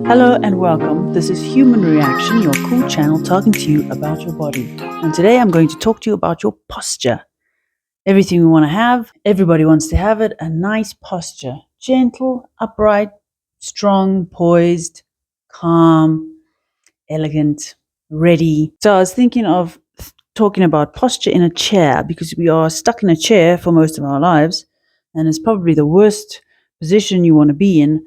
Hello and welcome. This is Human Reaction, your cool channel talking to you about your body. And today I'm going to talk to you about your posture. Everything we want to have, everybody wants to have it, a nice posture. Gentle, upright, strong, poised, calm, elegant, ready. So I was thinking of talking about posture in a chair because we are stuck in a chair for most of our lives, and it's probably the worst position you want to be in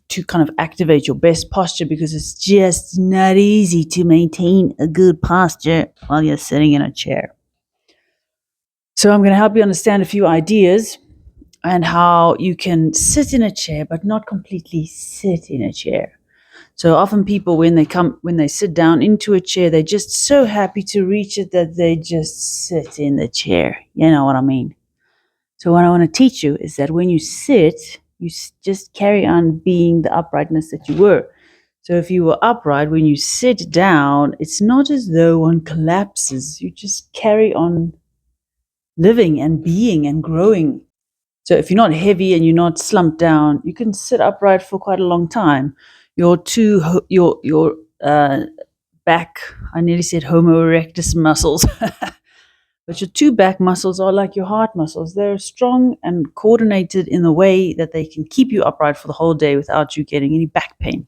to kind of activate your best posture because it's just not easy to maintain a good posture while you're sitting in a chair. So I'm going to help you understand a few ideas and how you can sit in a chair but not completely sit in a chair. So often people when they sit down into a chair, they're just so happy to reach it that they just sit in the chair. You know what I mean? So what I want to teach you is that when you sit, you just carry on being the uprightness that you were. So if you were upright, when you sit down, it's not as though one collapses. You just carry on living and being and growing. So if you're not heavy and you're not slumped down, you can sit upright for quite a long time. Your back, I nearly said Homo erectus muscles, but your two back muscles are like your heart muscles. They're strong and coordinated in the way that they can keep you upright for the whole day without you getting any back pain.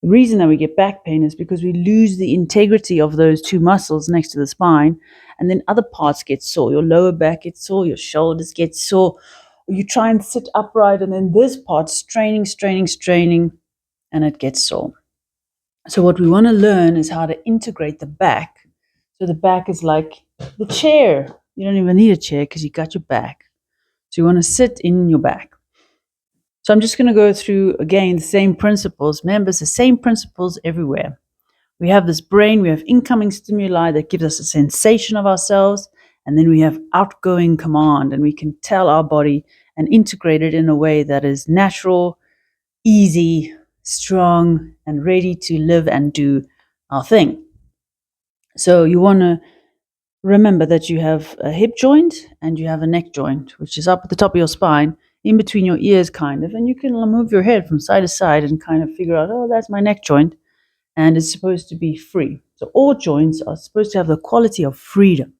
The reason that we get back pain is because we lose the integrity of those two muscles next to the spine, and then other parts get sore. Your lower back gets sore, your shoulders get sore. You try and sit upright, and then this part straining, and it gets sore. So, what we want to learn is how to integrate the back. So, the back is like the chair. You don't even need a chair because you got your back. So, you want to sit in your back. So I'm just going to go through again the same principles. Remember, it's the same principles everywhere. We have this brain, we have incoming stimuli that gives us a sensation of ourselves, and then we have outgoing command, and we can tell our body and integrate it in a way that is natural, easy, strong, and ready to live and do our thing. So you want to remember that you have a hip joint and you have a neck joint, which is up at the top of your spine, in between your ears, kind of, and you can move your head from side to side and kind of figure out, oh, that's my neck joint, and it's supposed to be free. So all joints are supposed to have the quality of freedom.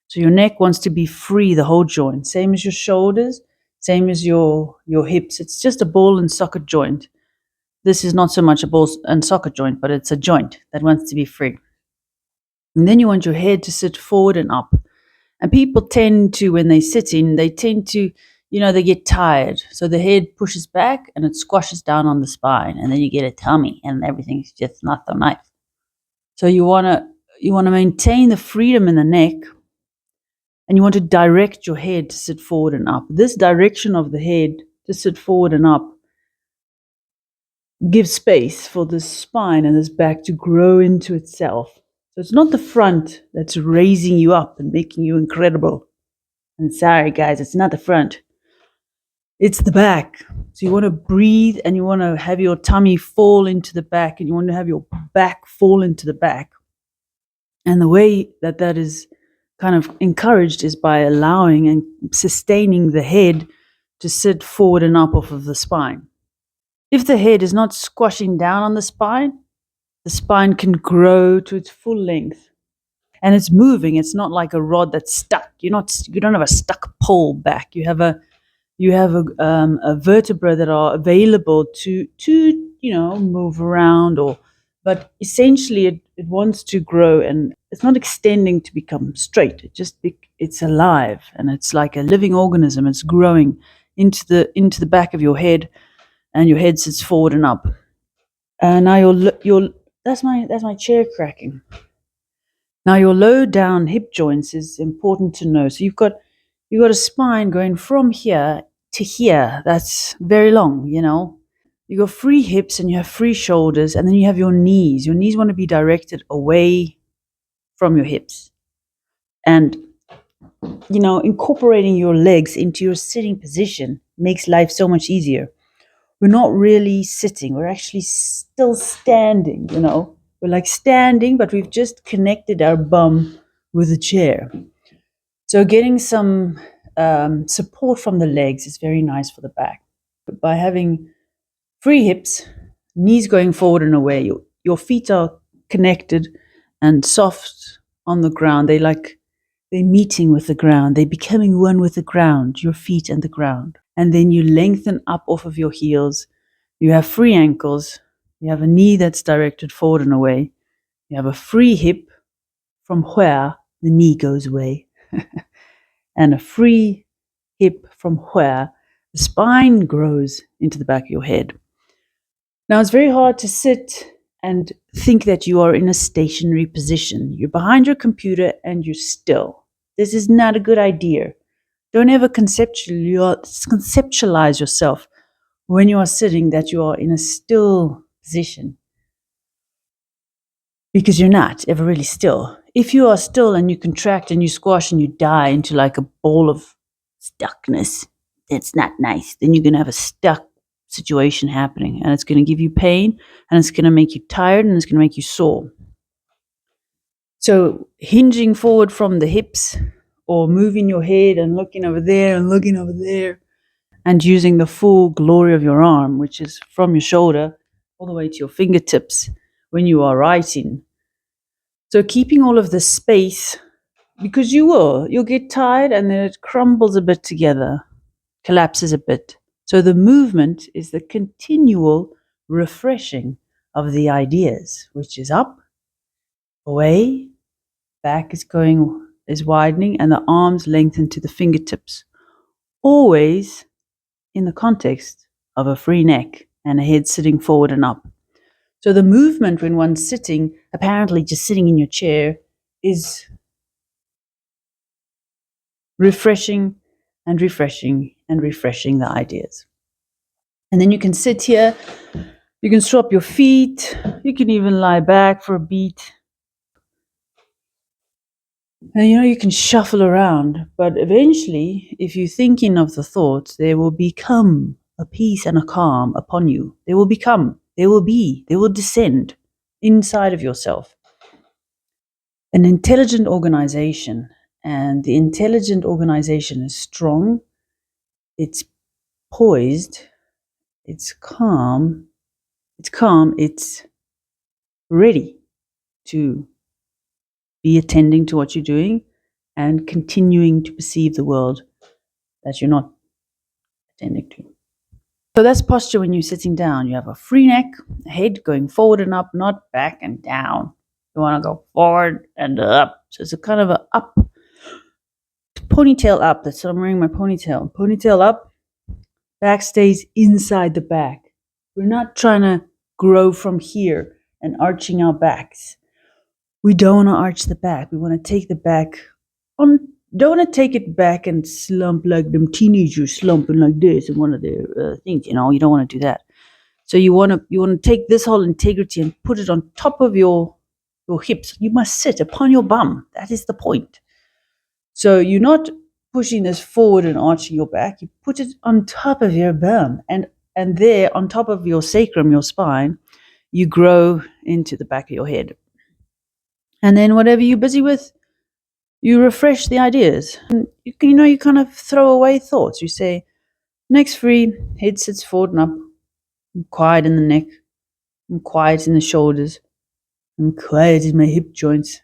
So your neck wants to be free, the whole joint, same as your shoulders, same as your hips. It's just a ball and socket joint. This is not so much a ball and socket joint, but it's a joint that wants to be free. And then you want your head to sit forward and up. And people tend to, when they sit in, they tend to, they get tired. So the head pushes back and it squashes down on the spine. And then you get a tummy and everything's just not so nice. So you want to maintain the freedom in the neck, and you want to direct your head to sit forward and up. This direction of the head to sit forward and up gives space for the spine and this back to grow into itself. So it's not the front that's raising you up and making you incredible. And sorry, guys, it's not the front. It's the back. So you want to breathe and you want to have your tummy fall into the back and you want to have your back fall into the back. And the way that that is kind of encouraged is by allowing and sustaining the head to sit forward and up off of the spine. If the head is not squashing down on the spine can grow to its full length. And it's moving. It's not like a rod that's stuck. You don't have a stuck pole back. You have a vertebra that are available to move around, but essentially it wants to grow, and it's not extending to become straight. It's alive, and it's like a living organism. It's growing into the back of your head, and your head sits forward and up. And now your that's my chair cracking. Now your low down hip joints is important to know. So you've got a spine going from here to here. That's very long, You got free hips and you have free shoulders, and then you have your knees. Your knees want to be directed away from your hips. And incorporating your legs into your sitting position makes life so much easier. We're not really sitting, we're actually still standing, We're like standing, but we've just connected our bum with the chair. So getting some support from the legs is very nice for the back. But by having free hips knees going forward and away. Your feet are connected and soft on the ground. They're meeting with the ground. They're becoming one with the ground, your feet and the ground. And then you lengthen up off of your heels. You have free ankles. You have a knee that's directed forward and away. You have a free hip from where the knee goes away. And a free hip from where the spine grows into the back of your head. Now, it's very hard to sit and think that you are in a stationary position. You're behind your computer and you're still. This is not a good idea. Don't ever conceptualize yourself when you are sitting that you are in a still position, because you're not ever really still. If you are still and you contract and you squash and you die into like a ball of stuckness, that's not nice. Then you're going to have a stuck situation happening, and it's going to give you pain, and it's going to make you tired, and it's going to make you sore. So hinging forward from the hips, or moving your head and looking over there and looking over there, and using the full glory of your arm, which is from your shoulder all the way to your fingertips when you are writing. So keeping all of this space, because you'll get tired and then it crumbles a bit together, collapses a bit. So the movement is the continual refreshing of the ideas, which is up, away, back is widening, and the arms lengthen to the fingertips. Always in the context of a free neck and a head sitting forward and up. So the movement when one's sitting, apparently just sitting in your chair, is refreshing and refreshing and refreshing the ideas. And then you can sit here, you can swap your feet, you can even lie back for a beat. And you can shuffle around, but eventually, if you're thinking of the thoughts, there will become a peace and a calm upon you. They will descend inside of yourself. An intelligent organization, and the intelligent organization is strong, it's poised, it's calm, it's ready to be attending to what you're doing and continuing to perceive the world that you're not attending to. So that's posture when you're sitting down. You have a free neck, head going forward and up, not back and down. You want to go forward and up. So it's a kind of a up, ponytail up. That's what I'm wearing my ponytail. Ponytail up, back stays inside the back. We're not trying to grow from here and arching our backs. We don't want to arch the back. We want to take the back on. Don't want to take it back and slump like them teenagers slumping like this in one of their things. You don't want to do that. So you want to take this whole integrity and put it on top of your hips. You must sit upon your bum. That is the point. So you're not pushing this forward and arching your back. You put it on top of your bum, and there on top of your sacrum, your spine, you grow into the back of your head. And then whatever you're busy with, you refresh the ideas. And you kind of throw away thoughts. You say, neck's free, head sits forward and up. I'm quiet in the neck. I'm quiet in the shoulders. I'm quiet in my hip joints.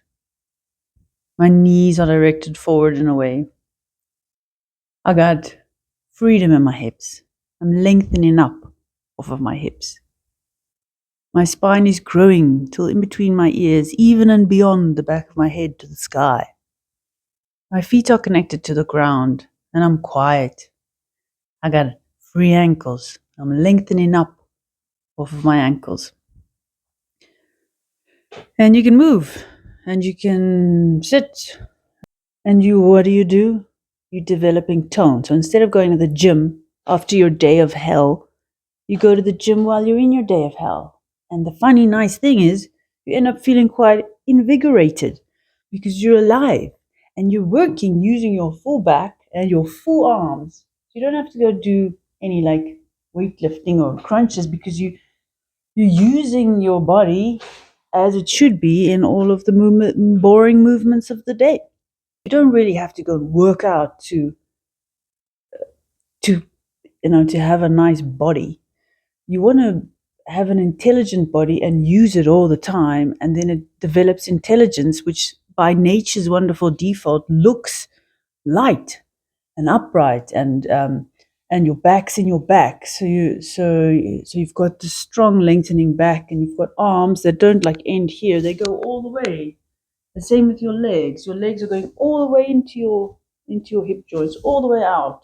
My knees are directed forward and away. I got freedom in my hips. I'm lengthening up off of my hips. My spine is growing till in between my ears, even and beyond the back of my head to the sky. My feet are connected to the ground, and I'm quiet. I got free ankles. I'm lengthening up off of my ankles. And you can move, and you can sit. And what do? You're developing tone. So instead of going to the gym after your day of hell, you go to the gym while you're in your day of hell. And the funny, nice thing is, you end up feeling quite invigorated because you're alive and you're working using your full back and your full arms. You don't have to go do any like weightlifting or crunches because you're using your body as it should be in all of the boring movements of the day. You don't really have to go work out to have a nice body. You want to have an intelligent body and use it all the time, and then it develops intelligence, which by nature's wonderful default looks light and upright, and your back's in your back, so you've got this strong lengthening back, and you've got arms that don't like end here, they go all the way. The same with your legs. Your legs are going all the way into your hip joints, all the way out,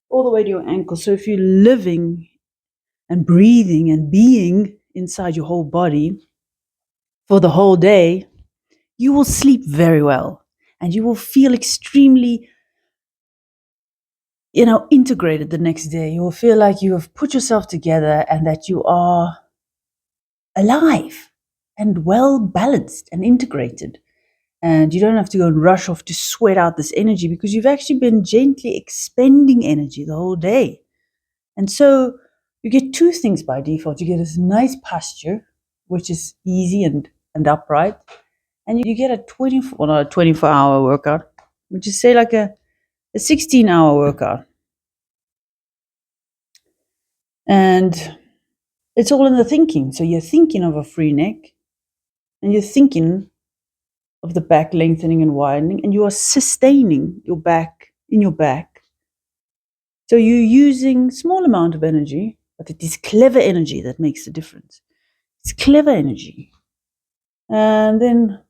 all the way to your ankles. So if you're living and breathing and being inside your whole body for the whole day, you will sleep very well, and you will feel extremely, integrated the next day. You will feel like you have put yourself together and that you are alive and well balanced and integrated. And you don't have to go and rush off to sweat out this energy, because you've actually been gently expending energy the whole day. And so you get two things by default. You get this nice posture, which is easy and upright. And you get a 24-hour workout, which is say like a 16-hour workout. And it's all in the thinking. So you're thinking of a free neck, and you're thinking of the back lengthening and widening, and you are sustaining your back in your back. So you're using small amount of energy, but it is clever energy that makes the difference. It's clever energy. And then,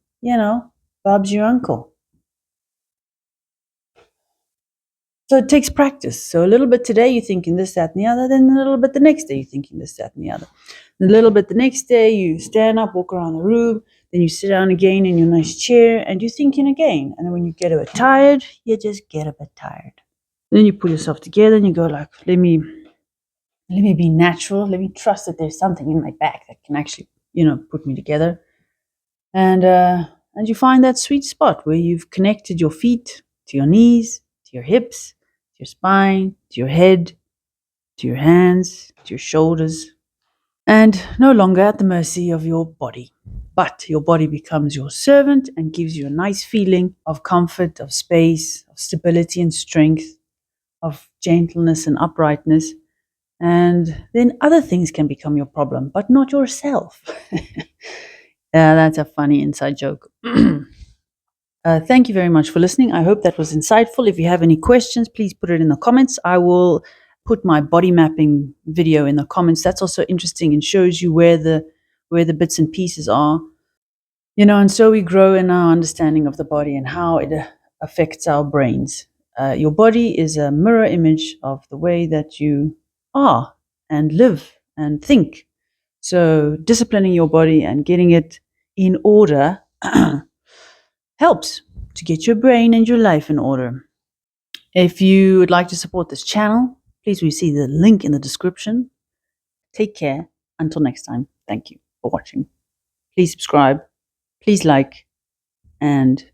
Bob's your uncle. So it takes practice. So a little bit today you're thinking this, that, and the other. Then a little bit the next day you're thinking this, that, and the other. And a little bit the next day you stand up, walk around the room. Then you sit down again in your nice chair and you're thinking again. And then when you get a bit tired, you just get a bit tired. Then you pull yourself together and you go like, let me be natural. Let me trust that there's something in my back that can actually, put me together. And you find that sweet spot where you've connected your feet to your knees, to your hips, to your spine, to your head, to your hands, to your shoulders, and no longer at the mercy of your body. But your body becomes your servant and gives you a nice feeling of comfort, of space, of stability and strength, of gentleness and uprightness. And then other things can become your problem, but not yourself. That's a funny inside joke. Thank you very much for listening. I hope that was insightful. If you have any questions, please put it in the comments. I will put my body mapping video in the comments. That's also interesting and shows you where the bits and pieces are. And so we grow in our understanding of the body and how it affects our brains. Your body is a mirror image of the way that you are and live and think. So disciplining your body and getting it in order helps to get your brain and your life in order. If you would like to support this channel, please see the link in the description. Take care. Until next time, thank you for watching. Please subscribe, please like, and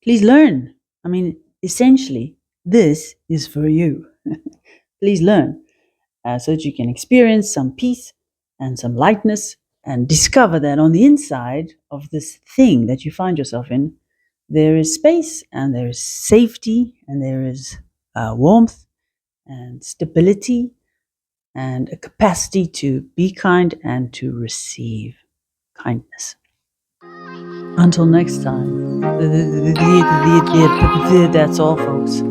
please learn. Essentially, this is for you. Please learn so that you can experience some peace and some lightness and discover that on the inside of this thing that you find yourself in, there is space and there is safety and there is warmth and stability and a capacity to be kind and to receive kindness. Until next time, that's all, folks.